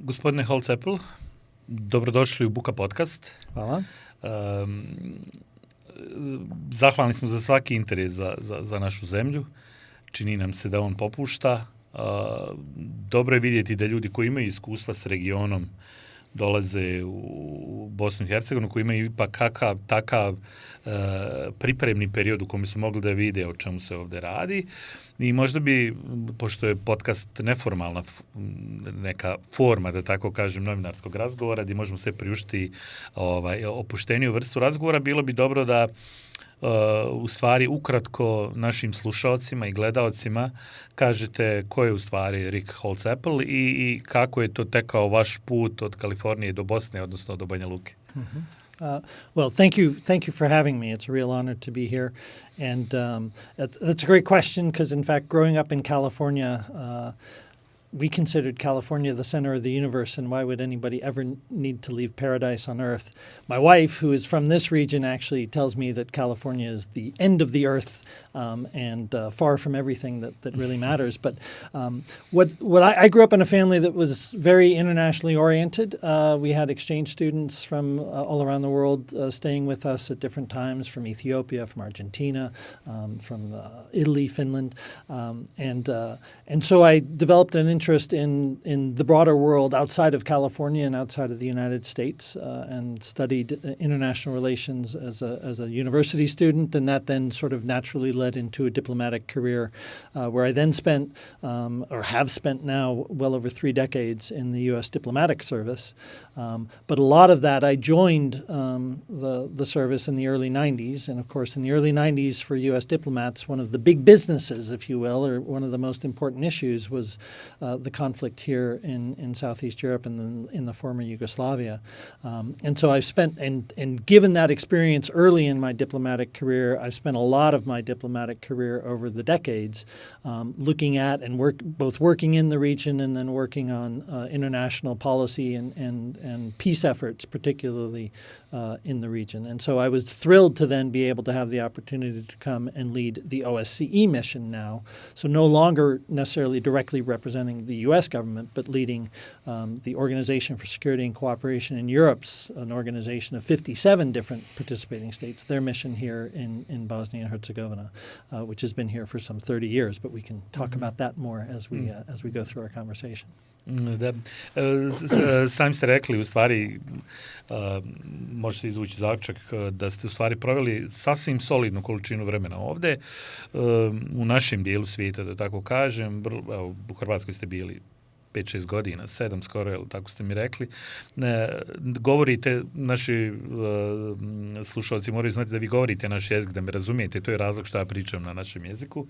Gospodine Holzapple, dobrodošli u BUKA Podcast. Hvala. Zahvalni smo za svaki interes za našu zemlju. Čini nam se da on popušta. Dobro je vidjeti da ljudi koji imaju iskustva s regionom dolaze u Bosnu i Hercegovinu, koji imaju ipak takav pripremni period u kojem su mogli da vide o čemu se ovdje radi. I možda bi, pošto je podcast neformalna neka forma, da tako kažem, novinarskog razgovora, gdje možemo se priuštiti opušteniju vrstu razgovora, bilo bi dobro da u stvari ukratko našim slušalcima i gledaocima kažete ko je u stvari Rik Holcapl i kako je to tekao vaš put od Kalifornije do Bosne, odnosno do Banja Luke. Mm-hmm. Well, thank you for having me. It's a real honor to be here. And that's a great question because, in fact, growing up in California, we considered California the center of the universe, and why would anybody ever need to leave paradise on Earth? My wife, who is from this region, actually tells me that California is the end of the Earth and far from everything that really matters. But I grew up in a family that was very internationally oriented. We had exchange students from all around the world staying with us at different times, from Ethiopia, from Argentina, from Italy, Finland, and so I developed an interest in the broader world outside of California and outside of the United States, and studied international relations as a university student, and that then sort of naturally led into a diplomatic career, where I then spent, or have spent now, well over 3 decades in the U.S. diplomatic service. But a lot of that, I joined the service in the early 90s, and of course in the early 90s for U.S. diplomats, one of the big businesses, if you will, or one of the most important issues was the conflict here in Southeast Europe and in the former Yugoslavia. And so I've spent, and given that experience early in my diplomatic career, I've spent a lot of my diplomatic career over the decades looking at and both working in the region and then working on international policy and peace efforts, particularly in the region. And so I was thrilled to then be able to have the opportunity to come and lead the OSCE mission now. So no longer necessarily directly representing the U.S. government, but leading the Organization for Security and Cooperation in Europe's, an organization of 57 different participating states, their mission here in Bosnia and Herzegovina, which has been here for some 30 years, but we can talk about that more as we go through our conversation. Da, sami ste rekli, u stvari, može se izvući zaključak da ste u stvari proveli sasvim solidnu količinu vremena ovdje, u našem dijelu svijeta, da tako kažem. Evo, u Hrvatskoj ste bili 5-6 godina, 7 skoro, tako ste mi rekli. Govorite, naši slušalci moraju znati da vi govorite naš jezik, da me razumijete, to je razlog što ja pričam na našem jeziku,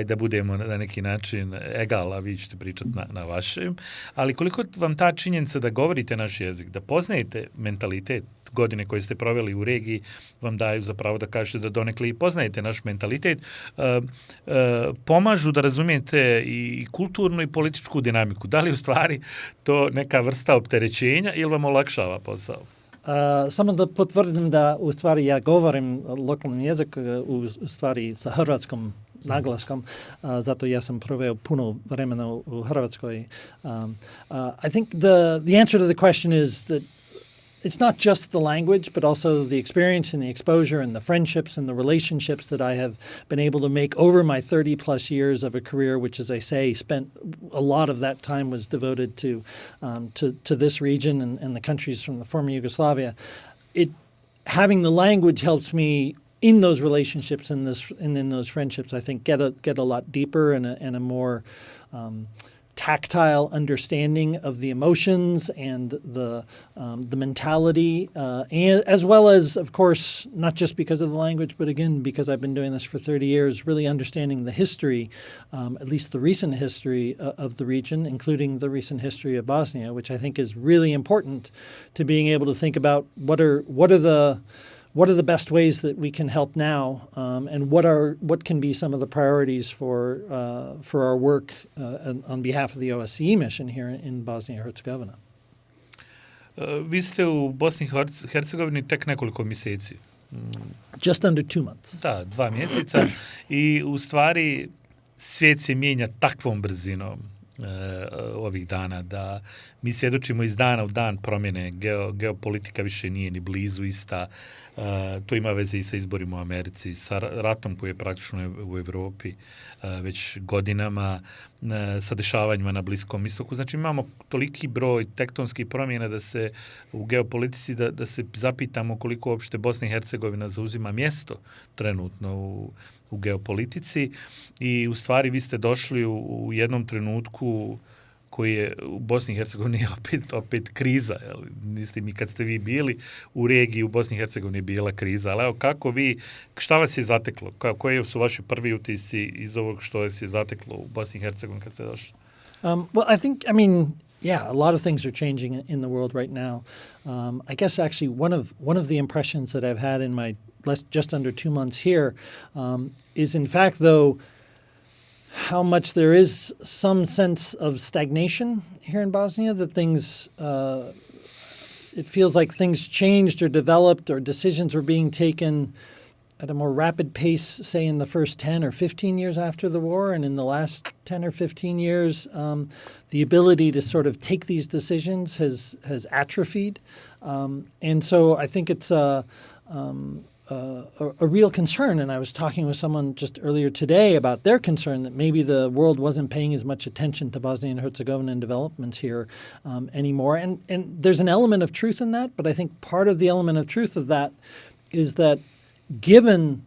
da budemo na neki način egal, a vi ćete pričati na vašem. Ali koliko vam ta činjenica da govorite naš jezik, da poznajete mentalitet, godine koje ste proveli u regiji vam daju zapravo da kažete da donekle i poznajete naš mentalitet, pomažu da razumijete i kulturnu i političku dinamiku. Da li u stvari to neka vrsta opterećenja ili vam olakšava posao? Samo da potvrdim da u stvari ja govorim lokalni jezik u stvari sa hrvatskom naglaskom, zato ja sam proveo puno vremena u Hrvatskoj. I think the answer to the question is that it's not just the language, but also the experience and the exposure and the friendships and the relationships that I have been able to make over my 30 plus years of a career, which, as I say, spent a lot of that time was devoted to this region and the countries from the former Yugoslavia. Having the language helps me in those relationships and in those friendships, I think, get a lot deeper and a more tactile understanding of the emotions and the mentality, and as well as, of course, not just because of the language, but again, because I've been doing this for 30 years, really understanding the history, at least the recent history of the region, including the recent history of Bosnia, which I think is really important to being able to think about what are the best ways that we can help now, and what can be some of the priorities for our work on behalf of the OSCE mission here in Bosnia and Herzegovina. Vi ste u Bosni i Hercegovini tek nekoliko mjeseci. Just under 2 months. Da, 2 mjeseca i u stvari svijet se mijenja takvom brzinom ovih dana, da mi svjedočimo iz dana u dan promjene, geopolitika više nije ni blizu ista, to ima veze i sa izborima u Americi, sa ratom koji je praktično u Evropi već godinama, sa dešavanjima na Bliskom istoku. Znači imamo toliki broj tektonskih promjena da se u geopolitici, da se zapitamo koliko uopšte Bosna i Hercegovina zauzima mjesto trenutno u geopolitici i u stvari vi ste došli u jednom trenutku koji je u Bosni i Hercegovini opet kriza. Mislim, i kad ste vi bili u regiji u Bosni i Hercegovini je bila kriza. Ali evo, kako vi, šta vas je zateklo? Koji su vaši prvi utisci iz ovog što vas je zateklo u Bosni i Hercegovini kad ste došli? Well, yeah, a lot of things are changing in the world right now. I guess actually one of the impressions that I've had in my just under 2 months here is in fact, though, how much there is some sense of stagnation here in Bosnia, that things, it feels like things changed or developed or decisions were being taken at a more rapid pace, say in the first 10 or 15 years after the war, and in the last 10 or 15 years, the ability to sort of take these decisions has atrophied. And so I think it's a real concern, and I was talking with someone just earlier today about their concern that maybe the world wasn't paying as much attention to Bosnia and Herzegovina and developments here anymore. And there's an element of truth in that, but I think part of the element of truth of that is that given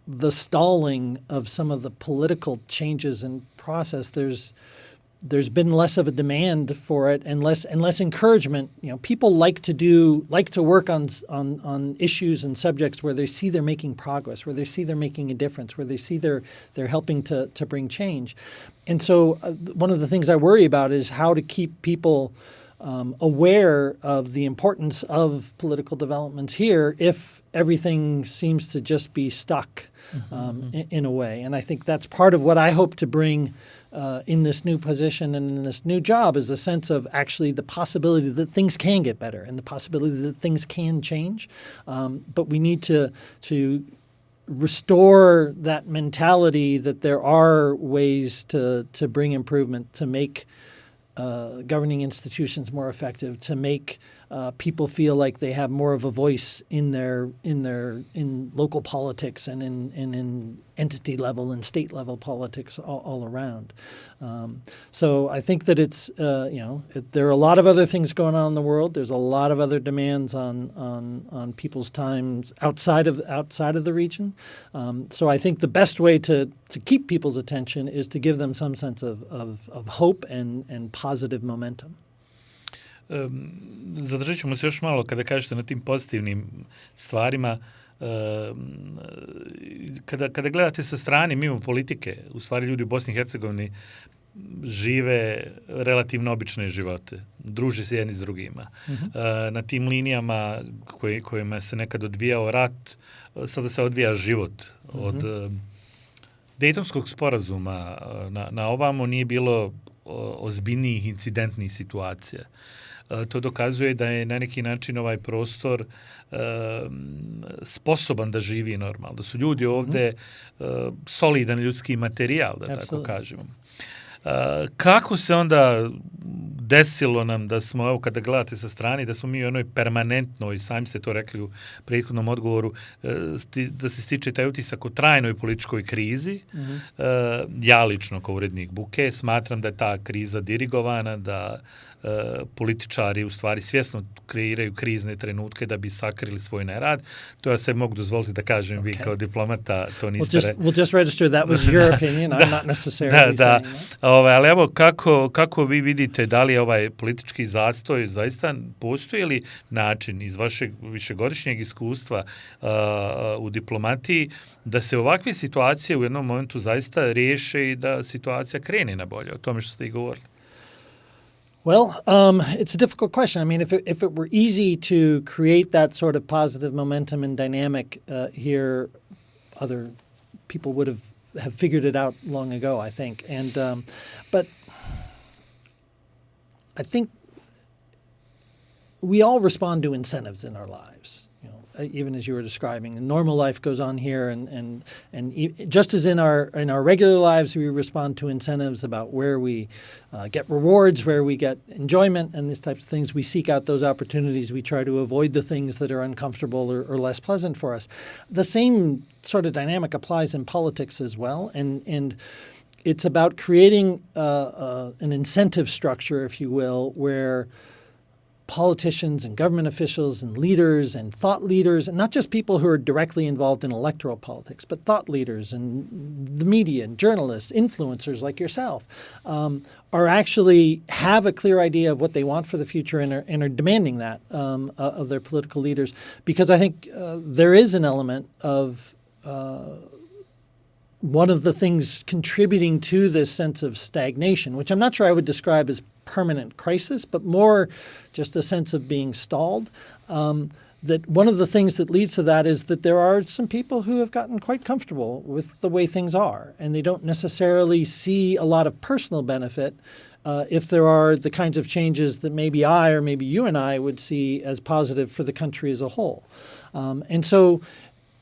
the stalling of some of the political changes in process, there's been less of a demand for it and less encouragement. You know, people like to work on issues and subjects where they see they're making progress, where they see they're making a difference, where they see they're helping to bring change. And so one of the things I worry about is how to keep people aware of the importance of political developments here if everything seems to just be stuck in a way. And I think that's part of what I hope to bring in this new position and in this new job is a sense of actually the possibility that things can get better and the possibility that things can change. But we need to restore that mentality that there are ways to bring improvement, to make governing institutions more effective, to make people feel like they have more of a voice in local politics and in entity level and state level politics all around. So I think that it's there are a lot of other things going on in the world. There's a lot of other demands on people's times outside of the region. So I think the best way to keep people's attention is to give them some sense of hope and positive momentum. Zadržat ćemo se još malo kada kažete na tim pozitivnim stvarima. Kada gledate sa strane mimo politike, u stvari ljudi u Bosni i Hercegovini žive relativno obične živote, druže se jedni s drugima. Na tim linijama kojima se nekad odvijao rat, sada se odvija život. Od Dejtonskog sporazuma na ovamo nije bilo ozbiljnijih incidentnih situacija. To dokazuje da je na neki način ovaj prostor sposoban da živi normalno, da su ljudi ovdje solidan ljudski materijal, da tako kažemo. Kako se onda desilo nam da smo, evo kada gledate sa strane, da smo mi u onoj permanentnoj, sami ste to rekli u prethodnom odgovoru, da se stiče taj utisak o trajnoj političkoj krizi. Ja lično kao urednik BUKE smatram da je ta kriza dirigovana, da političari u stvari svjesno kreiraju krizne trenutke da bi sakrili svoj nerad. To ja se mogu dozvoliti da kažem, vi kao diplomata to niste... We'll just register that was your opinion, I'm not necessarily saying that. Ali evo, kako vi vidite, da li je ovaj politički zastoj zaista postoji li način iz vašeg višegodišnjeg iskustva u diplomatiji da se ovakve situacije u jednom momentu zaista riješe i da situacija krene na bolje, o tome što ste i govorili? Well, it's a difficult question. I mean, if it were easy to create that sort of positive momentum and dynamic here, other people would have figured it out long ago, I think. And but I think we all respond to incentives in our lives. You know, even as you were describing. And normal life goes on here, and just as in our regular lives, we respond to incentives about where we get rewards, where we get enjoyment, and these types of things. We seek out those opportunities. We try to avoid the things that are uncomfortable or less pleasant for us. The same sort of dynamic applies in politics as well, and it's about creating an incentive structure, if you will, where politicians and government officials and leaders and thought leaders, and not just people who are directly involved in electoral politics, but thought leaders and the media and journalists, influencers like yourself, are actually have a clear idea of what they want for the future and are demanding that of their political leaders. Because I think there is an element of one of the things contributing to this sense of stagnation, which I'm not sure I would describe as permanent crisis, but more just a sense of being stalled. That one of the things that leads to that is that there are some people who have gotten quite comfortable with the way things are, and they don't necessarily see a lot of personal benefit if there are the kinds of changes that maybe I or maybe you and I would see as positive for the country as a whole. And so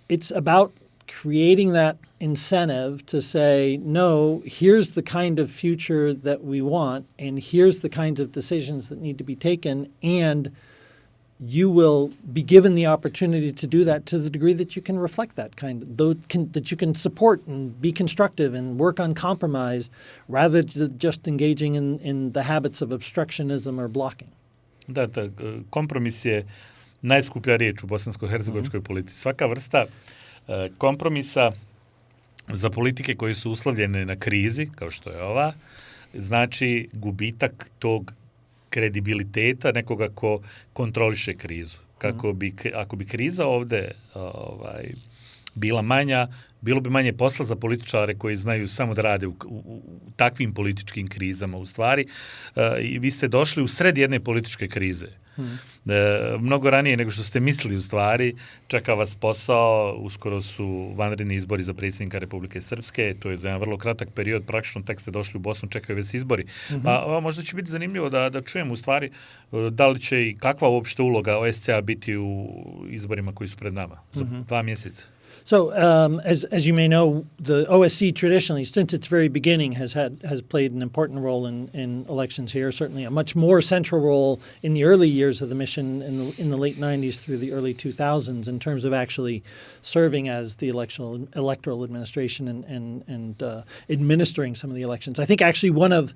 it's about creating that incentive to say, no, here's the kind of future that we want, and here's the kinds of decisions that need to be taken, and you will be given the opportunity to do that to the degree that you can reflect that that you can support and be constructive and work on compromise rather than just engaging in the habits of obstructionism or blocking. Da, kompromis je najskuplja riječ u bosansko-hercegovačkoj politici. Svaka vrsta kompromisa za politike koje su uslovljene na krizi, kao što je ova, znači gubitak tog kredibiliteta nekoga ko kontroliše krizu. Ako bi kriza ovde bila manja, bilo bi manje posla za političare koji znaju samo da rade u takvim političkim krizama u stvari. I vi ste došli u sred jedne političke krize. Mnogo ranije nego što ste mislili u stvari, čeka vas posao, uskoro su vanredni izbori za predsjednika Republike Srpske, to je za jedan vrlo kratak period, praktično tek ste došli u Bosnu, čekaju već izbori. Pa možda će biti zanimljivo da čujem u stvari da li će i kakva uopšte uloga OSCE-a biti u izborima koji su pred nama za 2 mjeseca. So, as you may know, the OSCE traditionally, since its very beginning, has played an important role in elections here. Certainly, a much more central role in the early years of the mission in the late '90s through the early 2000s, in terms of actually serving as the electoral administration and administering some of the elections. I think actually one of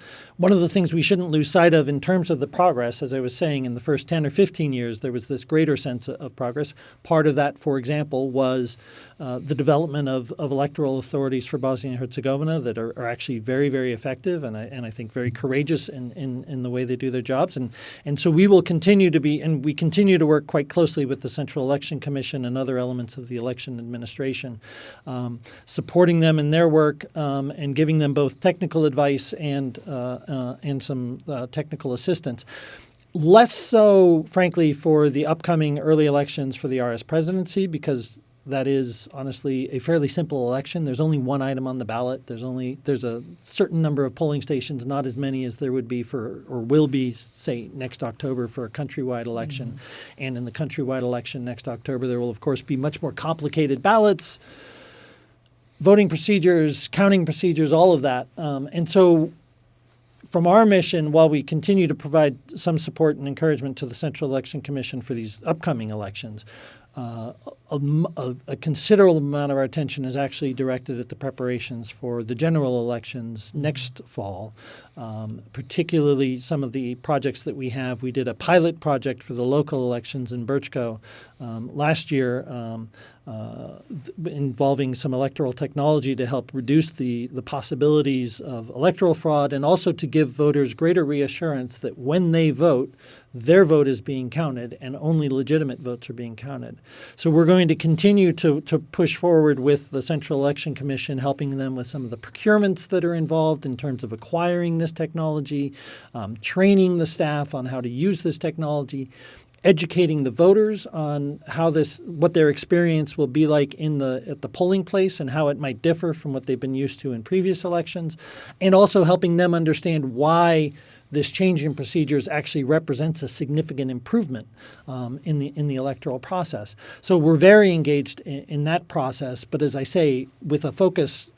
the things we shouldn't lose sight of in terms of the progress, as I was saying, in the first 10 or 15 years, there was this greater sense of progress. Part of that, for example, was the development of electoral authorities for Bosnia and Herzegovina that are actually very, very effective and I think very courageous in the way they do their jobs. And so we will continue to be, and we continue to work quite closely with the Central Election Commission and other elements of the election administration, supporting them in their work and giving them both technical advice and some technical assistance. Less so, frankly, for the upcoming early elections for the RS presidency, because that is honestly a fairly simple election. There's only one item on the ballot. There's a certain number of polling stations, not as many as there would be for or will be, say, next October for a countrywide election. And in the countrywide election next October, there will, of course, be much more complicated ballots, voting procedures, counting procedures, all of that. And so from our mission, while we continue to provide some support and encouragement to the Central Election Commission for these upcoming elections, a considerable amount of our attention is actually directed at the preparations for the general elections next fall, particularly some of the projects that we have. We did a pilot project for the local elections in Brčko last year involving some electoral technology to help reduce the possibilities of electoral fraud and also to give voters greater reassurance that when they vote, their vote is being counted and only legitimate votes are being counted. So we're going to continue to push forward with the Central Election Commission, helping them with some of the procurements that are involved in terms of acquiring this technology, training the staff on how to use this technology, educating the voters on what their experience will be like at the polling place and how it might differ from what they've been used to in previous elections, and also helping them understand why this change in procedures actually represents a significant improvement in the electoral process. So we're very engaged in that process, but as I say, with a focus,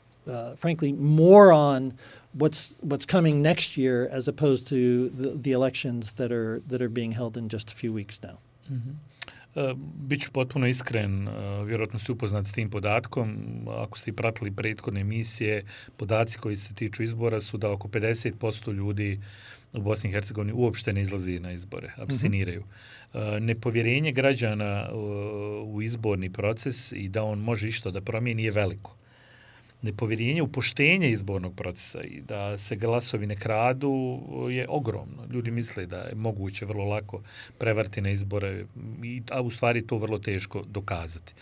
frankly, more on what's coming next year as opposed to the elections that are being held in just a few weeks now. Biću potpuno iskren, vjerojatno ste upoznati s tim podatkom. Ako ste i pratili prethodne emisije, podaci koji se tiču izbora su da oko 50% ljudi u Bosni i Hercegovini uopšte ne izlazi na izbore, abstiniraju. Nepovjerenje građana u izborni proces i da on može išta da promijeni je veliko. Nepovjerenje u poštenje izbornog procesa i da se glasovi ne kradu je ogromno. Ljudi misle da je moguće vrlo lako prevariti na izbore, a u stvari to vrlo teško dokazati.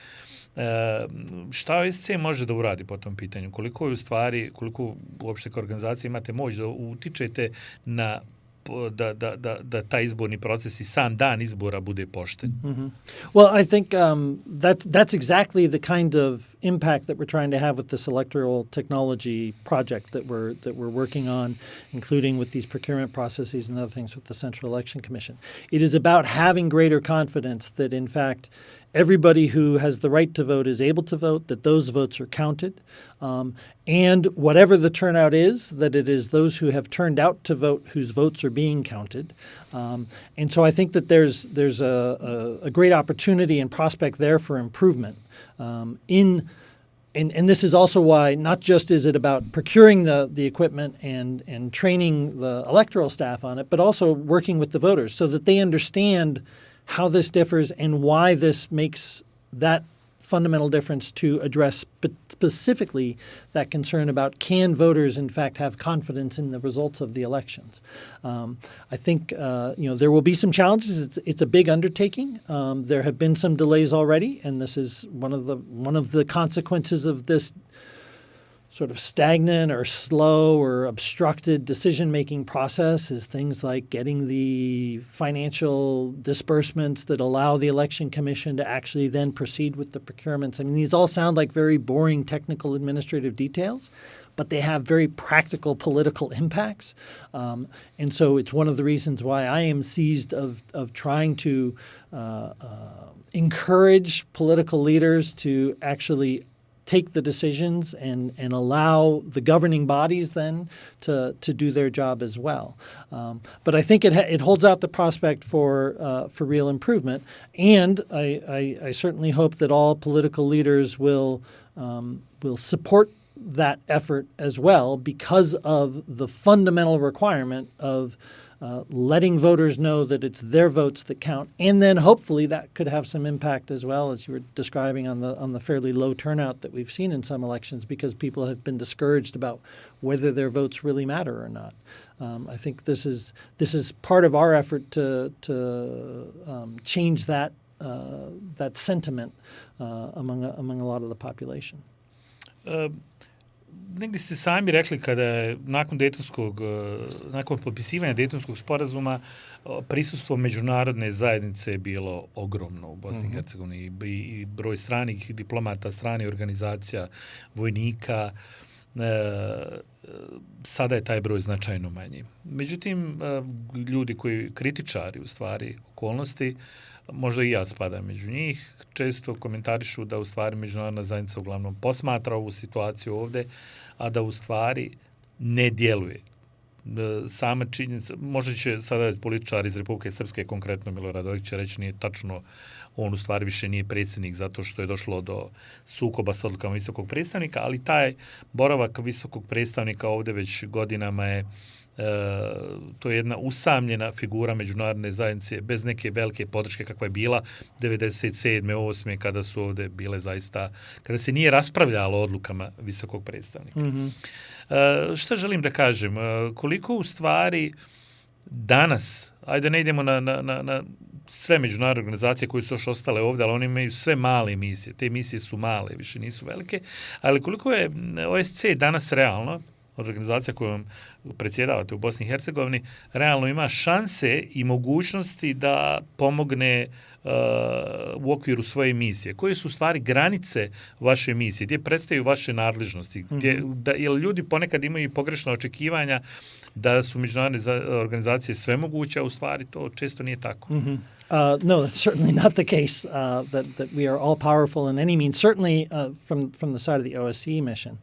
Šta OSCE može da uradi po tom pitanju? Koliko uopšte kao organizacija imate moć da utičete na da taj izborni proces i sam dan izbora bude pošten? Well, I think that's exactly the kind of impact that we're trying to have with this electoral technology project that we're working on, including with these procurement processes and other things with the Central Election Commission. It is about having greater confidence that, in fact, everybody who has the right to vote is able to vote, that those votes are counted, and whatever the turnout is, that it is those who have turned out to vote whose votes are being counted. And so I think that there's a great opportunity and prospect there for improvement. And this is also why not just is it about procuring the equipment and training the electoral staff on it, but also working with the voters so that they understand how this differs and why this makes that fundamental difference to address specifically that concern about can voters in fact have confidence in the results of the elections. I think there will be some challenges. It's a big undertaking. There have been some delays already, and this is one of the consequences of this sort of stagnant or slow or obstructed decision-making process is things like getting the financial disbursements that allow the Election Commission to actually then proceed with the procurements. I mean, these all sound like very boring technical administrative details, but they have very practical political impacts. And so it's one of the reasons why I am seized of trying to encourage political leaders to actually take the decisions and allow the governing bodies then to do their job as well. But I think it holds out the prospect for real improvement, and I certainly hope that all political leaders will support that effort as well because of the fundamental requirement of letting voters know that it's their votes that count, and then hopefully that could have some impact as well, as you were describing, on the fairly low turnout that we've seen in some elections because people have been discouraged about whether their votes really matter or not. I think this is part of our effort to change that sentiment among a lot of the population. Negdje ste sami rekli kada je nakon potpisivanja Dejtonskog sporazuma prisustvo međunarodne zajednice je bilo ogromno u Bosni i Hercegovini i broj stranih diplomata, stranih organizacija, vojnika, sada je taj broj značajno manji. Međutim, ljudi koji kritičari u stvari okolnosti, možda i ja spadam među njih, često komentarišu da u stvari međunarodna zajednica uglavnom posmatra ovu situaciju ovdje, a da u stvari ne djeluje. Sama činjenica, možda će sada političar iz Republike Srpske, konkretno Milorad Dodik, će reći nije tačno, on u stvari više nije predsjednik zato što je došlo do sukoba s odlukama visokog predstavnika, ali taj boravak visokog predstavnika ovdje već godinama je to je jedna usamljena figura međunarodne zajednice bez neke velike podrške kakva je bila 97. 8. kada su ovdje bile zaista, kada se nije raspravljalo o odlukama visokog predstavnika. Šta želim da kažem? Koliko u stvari danas, ajde ne idemo na sve međunarodne organizacije koje su još ostale ovdje, ali oni imaju sve male misije. Te misije su male, više nisu velike, ali koliko je OSCE danas realno organizacija kojom predsjedavate u Bosni i Hercegovini, realno ima šanse i mogućnosti da pomogne u okviru svoje misije. Koje su u stvari granice vaše misije? Gdje predstavljaju vaše nadležnosti? Jer ljudi ponekad imaju pogrešna očekivanja da su međunarodne organizacije sve moguće, a u stvari to često nije tako. No, that's certainly not the case, that we are all powerful in any means. Certainly from the side of the OSCE mission.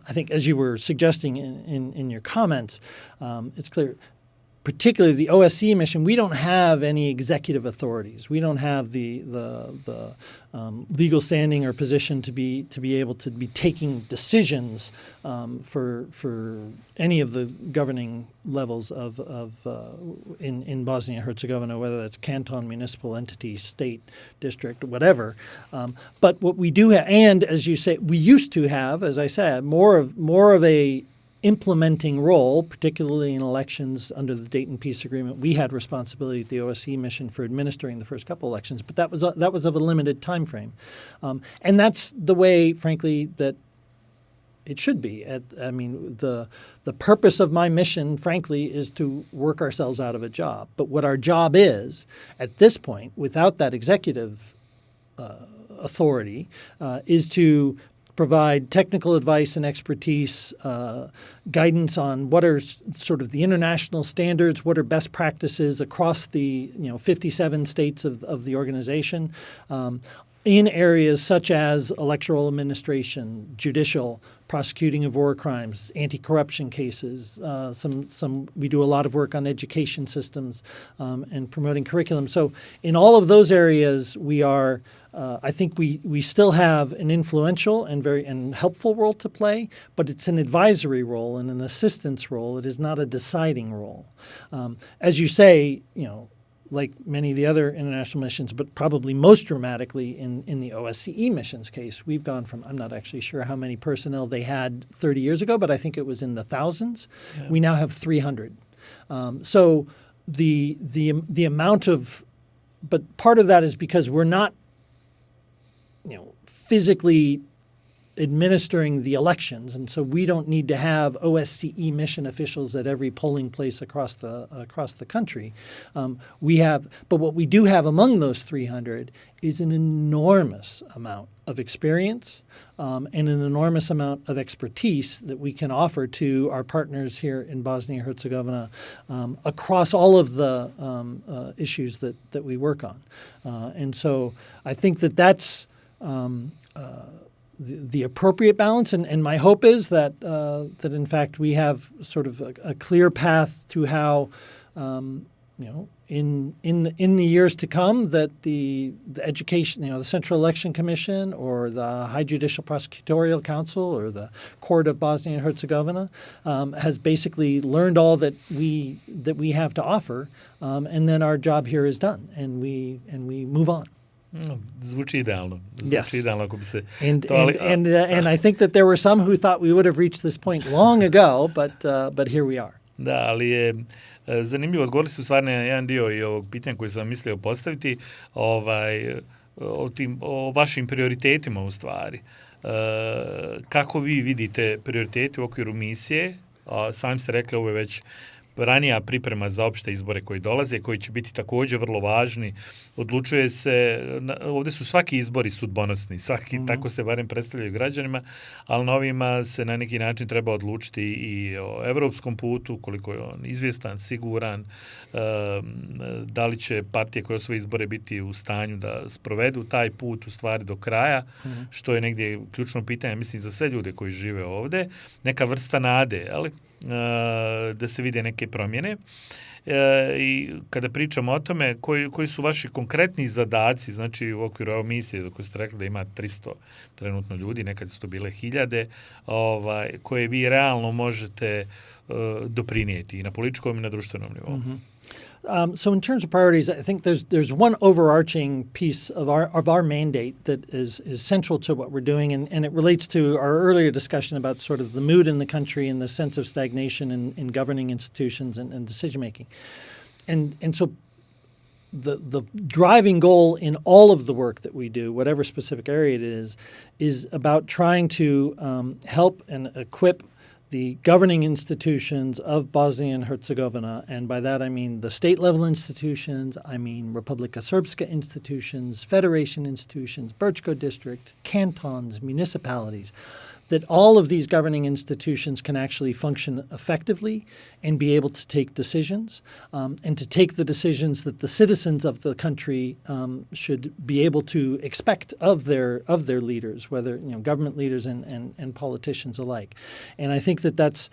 I think as you were suggesting in your comments, it's clear, particularly the OSCE mission, we don't have any executive authorities. We don't have the legal standing or position to be able to be taking decisions for any of the governing levels of in Bosnia and Herzegovina, whether that's canton, municipal entity, state, district, whatever. But what we do have, and as you say, we used to have, as I said, more of a implementing role, particularly in elections under the Dayton Peace Agreement. We had responsibility at the OSCE mission for administering the first couple elections, but that was of a limited time frame, and that's the way, frankly, that it should be. I mean, the purpose of my mission, frankly, is to work ourselves out of a job. But what our job is at this point, without that executive authority, is to provide technical advice and expertise, guidance on what are sort of the international standards, what are best practices across the 57 states of the organization, in areas such as electoral administration, judicial, prosecuting of war crimes, anti-corruption cases. We do a lot of work on education systems and promoting curriculum. So in all of those areas, we are. I think we still have an influential and helpful role to play, but it's an advisory role and an assistance role. It is not a deciding role. As you say, like many of the other international missions, but probably most dramatically in the OSCE missions case, we've gone from, I'm not actually sure how many personnel they had 30 years ago, but I think it was in the thousands. Yeah. We now have 300. So the amount of, but part of that is because we're not, physically administering the elections, and so we don't need to have OSCE mission officials at every polling place across the country. But what we do have among those 300 is an enormous amount of experience and an enormous amount of expertise that we can offer to our partners here in Bosnia and Herzegovina across all of the issues that we work on. And so I think that's the appropriate balance, and my hope is that in fact we have sort of a clear path to how in the years to come that the education, the Central Election Commission or the High Judicial Prosecutorial Council or the Court of Bosnia and Herzegovina has basically learned all that we have to offer, and then our job here is done, and we move on. Zvuči idealno. Yes. Idealno ako bi se and I think that there were some who thought we would have reached this point long ago, but here we are. Da, ali je zanimljivo, odgovorili ste u stvari na jedan dio i ovog pitanja koji sam mislio postaviti, o vašim prioritetima u stvari. Kako vi vidite prioritete u okviru misije? Sami ste rekli, ovo je već ranija priprema za opšte izbore koji dolaze, koji će biti također vrlo važni. Odlučuje se, ovdje su svaki izbori sudbonosni, tako se barem predstavljaju građanima, ali na ovima se na neki način treba odlučiti i o evropskom putu, koliko je on izvjestan, siguran, da li će partije koje osvoje izbore biti u stanju da sprovedu taj put u stvari do kraja, što je negdje ključno pitanje, mislim, za sve ljude koji žive ovdje, neka vrsta nade, ali da se vide neke promjene. I kada pričamo o tome, koji su vaši konkretni zadaci, znači u okviru ove misije za koju ste rekli da ima 300 trenutno ljudi, nekad su to bile 1000, koje vi realno možete doprinijeti i na političkom i na društvenom nivou. So in terms of priorities, I think there's one overarching piece of our mandate that is central to what we're doing, and it relates to our earlier discussion about sort of the mood in the country and the sense of stagnation in governing institutions and decision making. And so the driving goal in all of the work that we do, whatever specific area it is about trying to help and equip the governing institutions of Bosnia and Herzegovina, and by that I mean the state-level institutions, I mean Republika Srpska institutions, federation institutions, Brčko district, cantons, municipalities, that all of these governing institutions can actually function effectively and be able to take decisions, and to take the decisions that the citizens of the country should be able to expect of their leaders, whether government leaders and politicians alike. And I think that's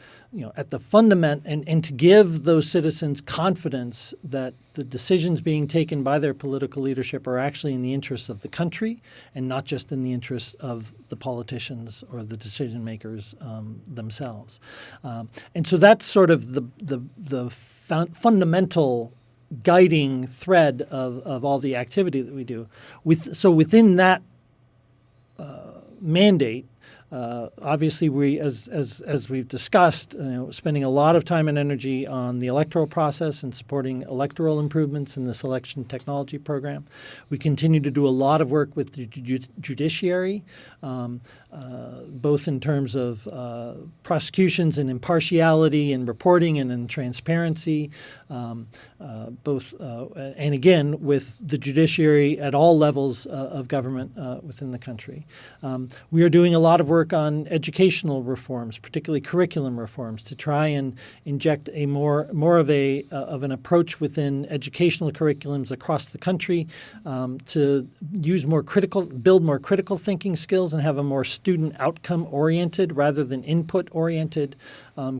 at the fundament, and to give those citizens confidence that the decisions being taken by their political leadership are actually in the interests of the country and not just in the interests of the politicians or the decision makers themselves. And so that's sort of the fundamental guiding thread of all the activity that we do. So within that mandate, obviously, we, as we've discussed, spending a lot of time and energy on the electoral process and supporting electoral improvements in this election technology program. We continue to do a lot of work with the judiciary, both in terms of prosecutions and impartiality and reporting and in transparency, and again with the judiciary at all levels of government within the country. We are doing a lot of work on educational reforms, particularly curriculum reforms, to try and inject a more of an approach within educational curriculums across the country, to build more critical thinking skills and have a more student outcome oriented rather than input oriented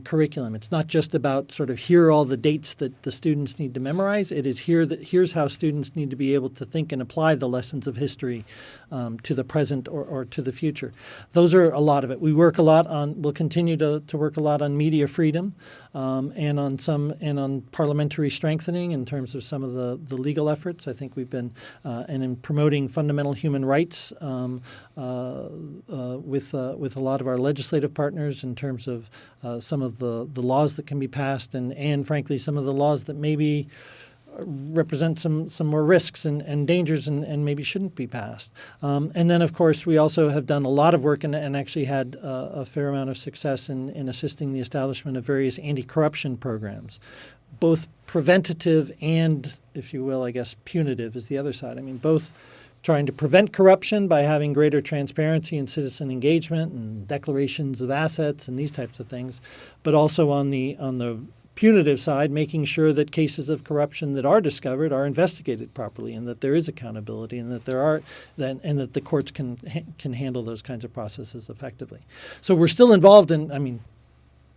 curriculum. It's not just about sort of here are all the dates that the students need to memorize. It is here's how students need to be able to think and apply the lessons of history to the present or to the future. Those are a lot of it. We work a lot we'll continue to work a lot on media freedom, and on parliamentary strengthening in terms of some of the legal efforts. I think we've been and in promoting fundamental human rights with a lot of our legislative partners in terms of some of the laws that can be passed and frankly some of the laws that maybe represent some more risks and dangers and maybe shouldn't be passed. And then, of course, we also have done a lot of work and actually had a fair amount of success in assisting the establishment of various anti-corruption programs, both preventative and, if you will, I guess, punitive is the other side. I mean, both trying to prevent corruption by having greater transparency and citizen engagement and declarations of assets and these types of things, but also on the punitive side, making sure that cases of corruption that are discovered are investigated properly and that there is accountability and that that the courts can handle those kinds of processes effectively. So we're still involved in,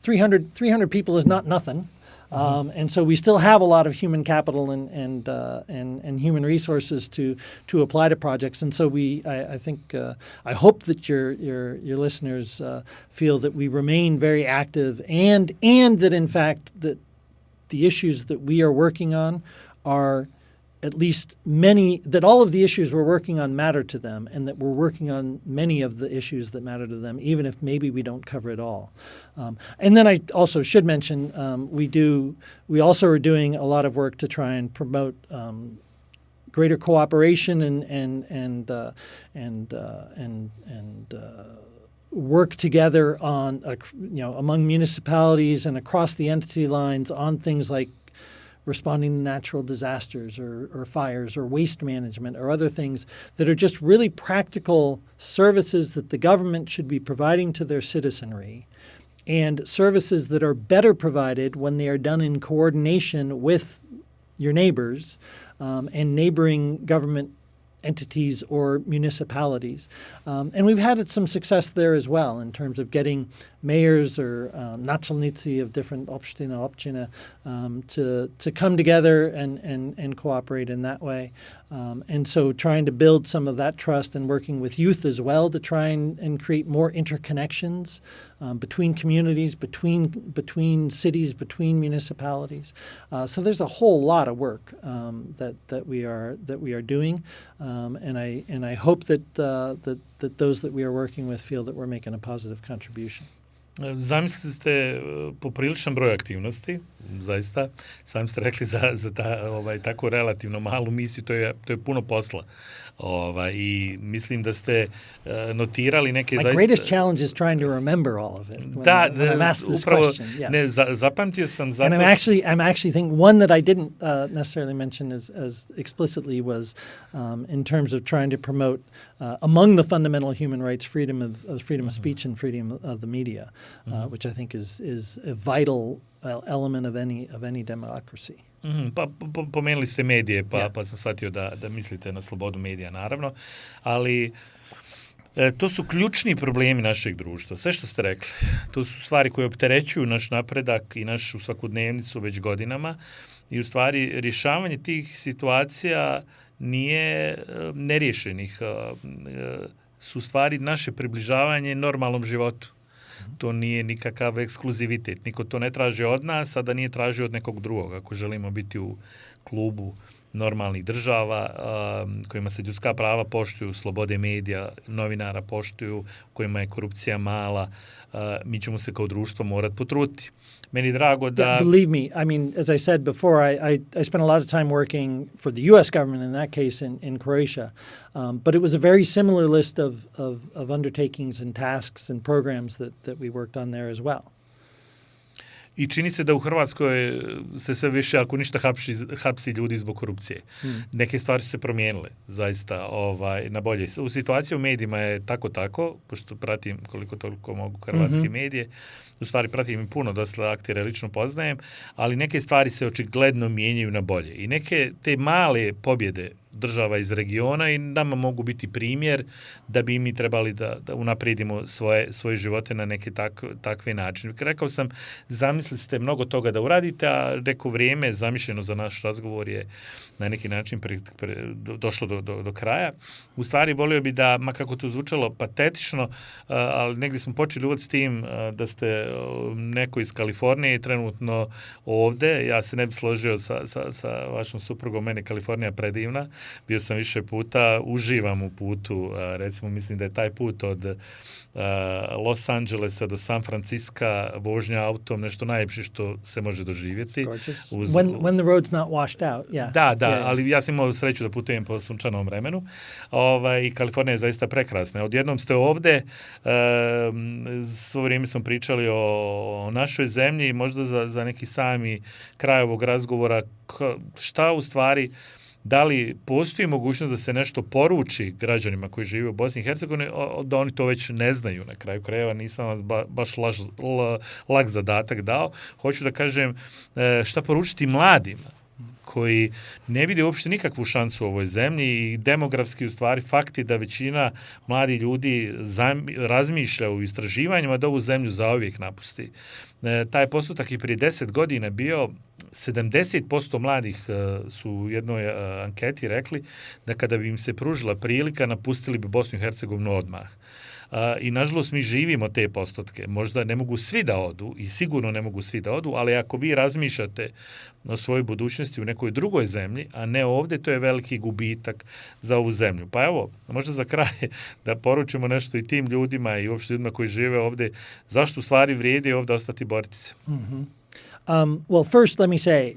300 people is not nothing. And so we still have a lot of human capital and human resources to apply to projects. And so I hope that your listeners feel that we remain very active and that in fact that the issues that we are working on are at least that all of the issues we're working on matter to them and that we're working on many of the issues that matter to them, even if maybe we don't cover it all. And then I also should mention we also are doing a lot of work to try and promote greater cooperation and work together on among municipalities and across the entity lines on things like responding to natural disasters or fires or waste management or other things that are just really practical services that the government should be providing to their citizenry, and services that are better provided when they are done in coordination with your neighbors and neighboring government entities or municipalities. And we've had some success there as well in terms of getting mayors or načelnici of different općina to come together and cooperate in that way. And so trying to build some of that trust and working with youth as well to try and create more interconnections between communities, between cities, between municipalities. So there's a whole lot of work that we are doing, and I hope that those that we are working with feel that we're making a positive contribution. Zamislili ste popriličan broj aktivnosti, zaista. Sami ste rekli za tako relativno malu misiju, to je puno posla. I mislim da ste notirali neke My zaista... greatest challenge is trying to remember all of it when I'm asked this upravo, question. Yes. Ne, zapamtio sam zato... And I'm actually thinking one that I didn't necessarily mention as explicitly was in terms of trying to promote among the fundamental human rights freedom of speech and freedom of the media, which I think is a vital element of any democracy. Pomenuli ste medije, pa sam shvatio da mislite na slobodu medija, naravno, ali to su ključni problemi našeg društva, sve što ste rekli. To su stvari koje opterećuju naš napredak i našu svakodnevnicu već godinama i u stvari rješavanje tih situacija nije neriješenih, su stvari naše približavanje normalnom životu. To nije nikakav ekskluzivitet. Niko to ne traži od nas, a da nije tražio od nekog drugog. Ako želimo biti u klubu normalnih država, kojima se ljudska prava poštuju, slobode medija, novinara poštuju, kojima je korupcija mala, mi ćemo se kao društvo morati potruditi. Meni drago da... Yeah, believe me, I mean, as I said before, I spent a lot of time working for the U.S. government in that case in Croatia, but it was a very similar list of undertakings and tasks and programs that we worked on there as well. I čini se da u Hrvatskoj se sve više, ako ništa, hapsi ljudi zbog korupcije. Neke stvari su se promijenile, zaista, na bolje. U situaciji u medijima je tako, pošto pratim koliko toliko mogu hrvatske medije, u stvari pratim i puno, dosta aktera lično poznajem, ali neke stvari se očigledno mijenjaju na bolje. I neke te male pobjede država iz regiona i nama mogu biti primjer da bi mi trebali da unaprijedimo svoje živote na neke takve načine. Rekao sam, zamislili ste mnogo toga da uradite, a neko vrijeme zamišljeno za naš razgovor je na neki način došlo do kraja. U stvari volio bi da, ma kako to zvučalo patetično, ali negdje smo počeli uvod s tim da ste neko iz Kalifornije trenutno ovdje. Ja se ne bi složio sa vašom suprugom, meni Kalifornija predivna. Bio sam više puta, uživam u putu, recimo mislim da je taj put od Los Angelesa do San Francisca vožnja autom nešto najljepše što se može doživjeti. When the road's not washed out, yeah. Da, ali ja sam imao sreću da putujem po sunčanom vremenu i Kalifornija je zaista prekrasna. Odjednom ste ovdje, svo vrijeme smo pričali o našoj zemlji i možda za neki sami kraj ovog razgovora, šta u stvari, da li postoji mogućnost da se nešto poruči građanima koji žive u Bosni i Hercegovini, da oni to već ne znaju na kraju krajeva, nisam vas baš lak zadatak dao. Hoću da kažem šta poručiti mladima koji ne vide uopšte nikakvu šansu u ovoj zemlji i demografski u stvari fakt je da većina mladih ljudi razmišlja u istraživanjima da ovu zemlju zauvijek napusti. Taj postotak i prije 10 godina bio 70% mladih su u jednoj anketi rekli da kada bi im se pružila prilika napustili bi Bosnu i Hercegovinu odmah. I nažalost mi živimo te postotke. Možda ne mogu svi da odu i sigurno ne mogu svi da odu, ali ako vi razmišljate o svojoj budućnosti u nekoj drugoj zemlji, a ne ovdje, to je veliki gubitak za ovu zemlju. Pa evo, možda za kraj da poručimo nešto i tim ljudima i uopšte ljudima koji žive ovdje, zašto u stvari vrijedi ovdje ostati boriti se. Well, first let me say,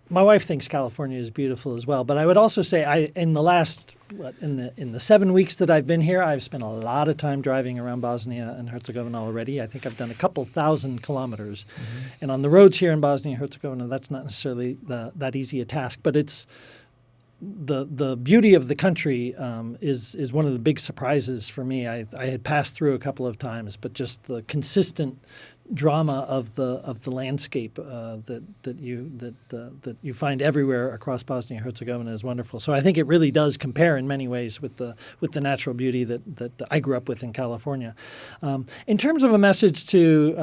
my wife thinks California is beautiful as well, but I would also say in the 7 weeks that I've been here, I've spent a lot of time driving around Bosnia and Herzegovina already. I think I've done a couple thousand kilometers. And on the roads here in Bosnia and Herzegovina, that's not necessarily that easy a task, but it's the beauty of the country is one of the big surprises for me. I had passed through a couple of times, but just the consistent drama of the landscape that you find everywhere across Bosnia and Herzegovina is wonderful. So I think it really does compare in many ways with the natural beauty that I grew up with in California. In terms of a message to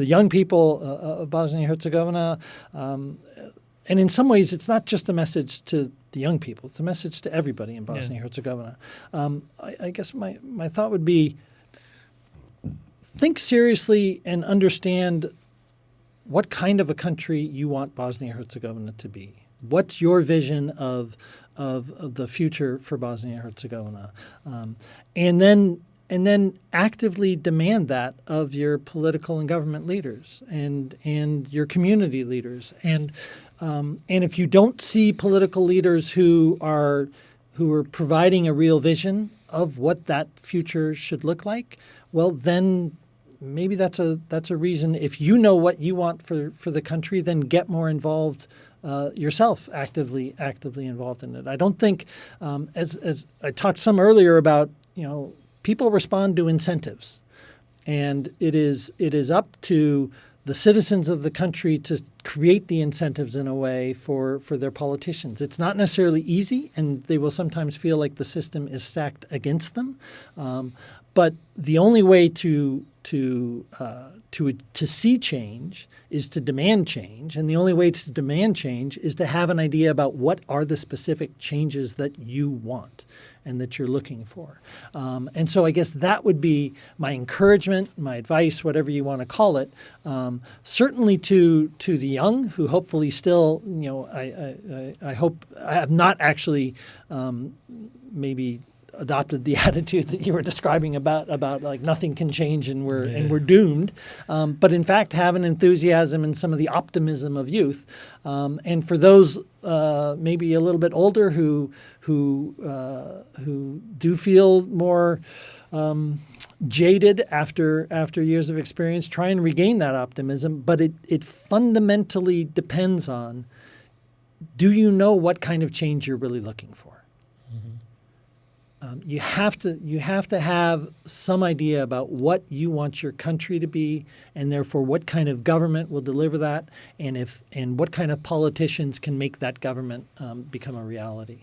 the young people of Bosnia and Herzegovina, and in some ways it's not just a message to the young people; it's a message to everybody in Bosnia and Herzegovina. I guess my thought would be, think seriously and understand what kind of a country you want Bosnia and Herzegovina to be. What's your vision of the future for Bosnia and Herzegovina? And then and then actively demand that of your political and government leaders and your community leaders. And if you don't see political leaders who are providing a real vision of what that future should look like, well, then maybe that's a reason. If you know what you want for the country, then get more involved yourself, actively involved in it. I don't think, as I talked some earlier about, people respond to incentives, and it is up to the citizens of the country to create the incentives in a way for their politicians. It's not necessarily easy, and they will sometimes feel like the system is stacked against them. But the only way to see change is to demand change, and the only way to demand change is to have an idea about what are the specific changes that you want and that you're looking for. And so I guess that would be my encouragement, my advice, whatever you want to call it, certainly to the young who hopefully still, I hope I have not actually maybe adopted the attitude that you were describing about like nothing can change and we're doomed, but in fact have an enthusiasm and some of the optimism of youth, and for those maybe a little bit older who do feel more jaded after years of experience, try and regain that optimism. But it fundamentally depends on, do you know what kind of change you're really looking for? You have to have some idea about what you want your country to be, and therefore what kind of government will deliver that, and what kind of politicians can make that government become a reality.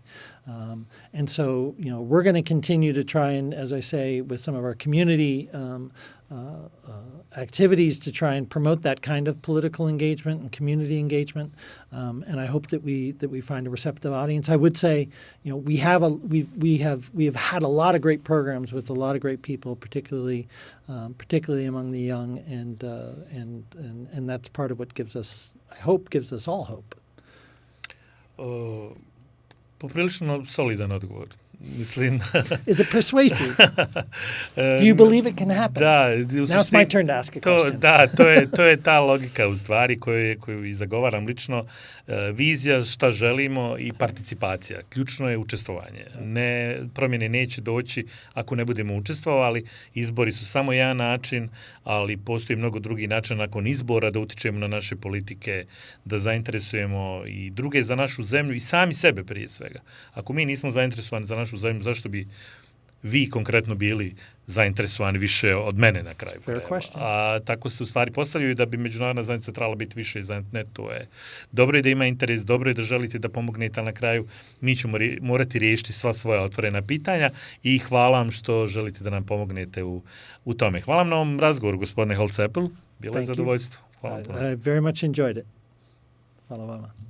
And so, we're going to continue to try and, as I say, with some of our community activities, to try and promote that kind of political engagement and community engagement. And I hope that we find a receptive audience. I would say, we have had a lot of great programs with a lot of great people, particularly among the young, and that's part of what gives us all hope. Poprilično solidan odgovor. Mislim. Is it persuasive? Do you believe it can happen? Da, now it's my turn to ask a question. To je ta logika u stvari koju i zagovaram lično. Vizija, šta želimo i participacija. Ključno je učestvovanje. Promjene neće doći ako ne budemo učestvovali. Izbori su samo jedan način, ali postoji mnogo drugih načina nakon izbora da utičemo na naše politike, da zainteresujemo i druge za našu zemlju i sami sebe prije svega. Ako mi nismo zainteresovani za našu zemlju, zašto bi vi konkretno bili zainteresovani više od mene na kraju krajeva? A tako se u stvari postavljaju da bi međunarodna zajednica trebala biti više zainteresovana. To je dobro je da ima interes, dobro je da želite da pomognete, ali na kraju mi ćemo morati riješiti sva svoja otvorena pitanja i hvala vam što želite da nam pomognete u tome. Hvala vam na ovom razgovoru, gospodine Holzapple. Bilo je zadovoljstvo. Hvala. I very much enjoyed it. Hvala vama.